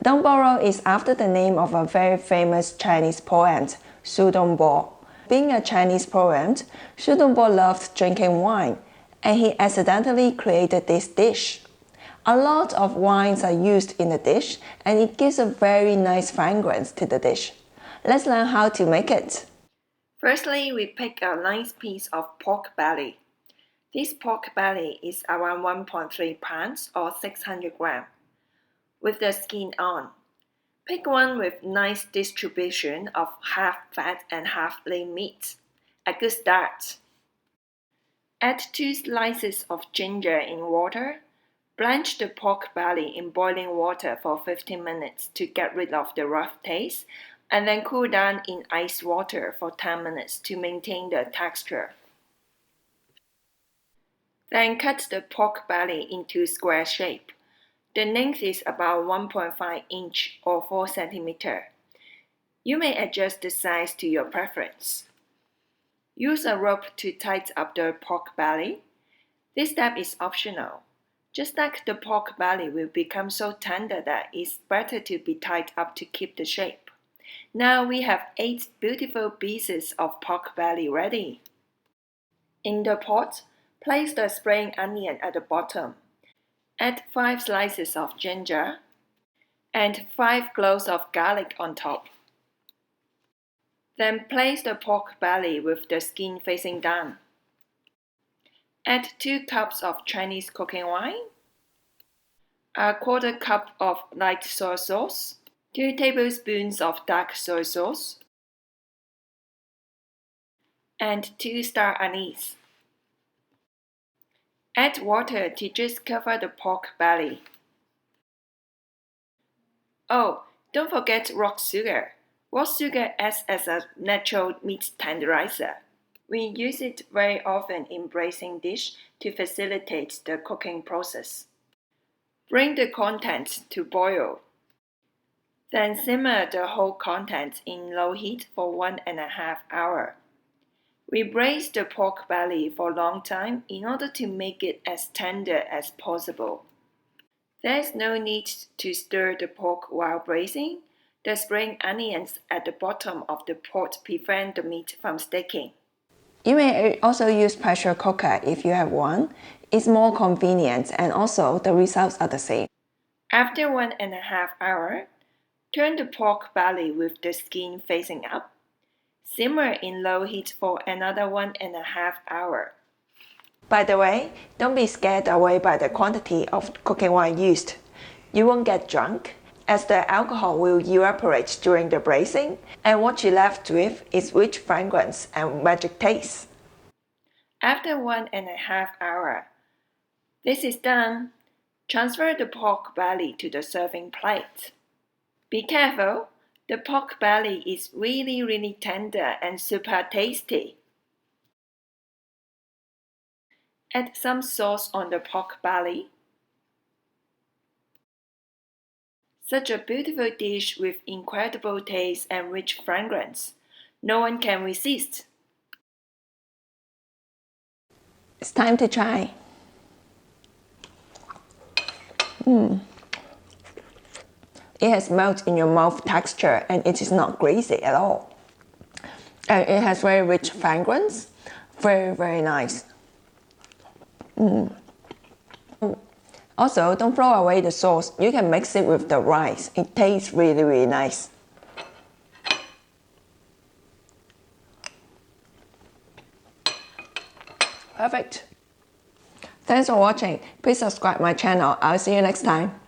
Dong Po Rou is after the name of a very famous Chinese poet, Su Dongpo. Being a Chinese poet, Su Dongpo loved drinking wine, and he accidentally created this dish. A lot of wines are used in the dish, and it gives a very nice fragrance to the dish. Let's learn how to make it. Firstly, we pick a nice piece of pork belly. This pork belly is around 1.3 pounds or 600 grams, with the skin on. Pick one with nice distribution of half fat and half lean meat. A good start. Add 2 slices of ginger in water. Blanch the pork belly in boiling water for 15 minutes to get rid of the rough taste, and then cool down in ice water for 10 minutes to maintain the texture. Then cut the pork belly into square shape. The length is about 1.5 inch or 4 cm. You may adjust the size to your preference. Use a rope to tighten up the pork belly. This step is optional. Just like the pork belly will become so tender that it's better to be tied up to keep the shape. Now we have 8 beautiful pieces of pork belly ready. In the pot, place the spring onion at the bottom. Add 5 slices of ginger and 5 cloves of garlic on top. Then place the pork belly with the skin facing down. Add 2 cups of Chinese cooking wine, a quarter cup of light soy sauce, 2 tablespoons of dark soy sauce, and 2 star anise. Add water to just cover the pork belly. Oh, don't forget rock sugar. Rock sugar acts as a natural meat tenderizer. We use it very often in braising dish to facilitate the cooking process. Bring the contents to boil. Then simmer the whole contents in low heat for 1.5 hours. We braise the pork belly for a long time in order to make it as tender as possible. There is no need to stir the pork while braising. The spring onions at the bottom of the pot prevent the meat from sticking. You may also use pressure cooker if you have one. It's more convenient and also the results are the same. After 1.5 hours, turn the pork belly with the skin facing up. Simmer in low heat for another 1.5 hours. By the way, don't be scared away by the quantity of cooking wine used. You won't get drunk, as the alcohol will evaporate during the braising, and what you're left with is rich fragrance and magic taste. After 1.5 hours, this is done. Transfer the pork belly to the serving plate. Be careful, the pork belly is really tender and super tasty. Add some sauce on the pork belly. Such a beautiful dish with incredible taste and rich fragrance. No one can resist. It's time to try. It has melt in your mouth texture and it is not greasy at all. And it has very rich fragrance. Very nice. Also, don't throw away the sauce. You can mix it with the rice. It tastes really nice. Perfect. Thanks for watching. Please subscribe my channel. I'll see you next time.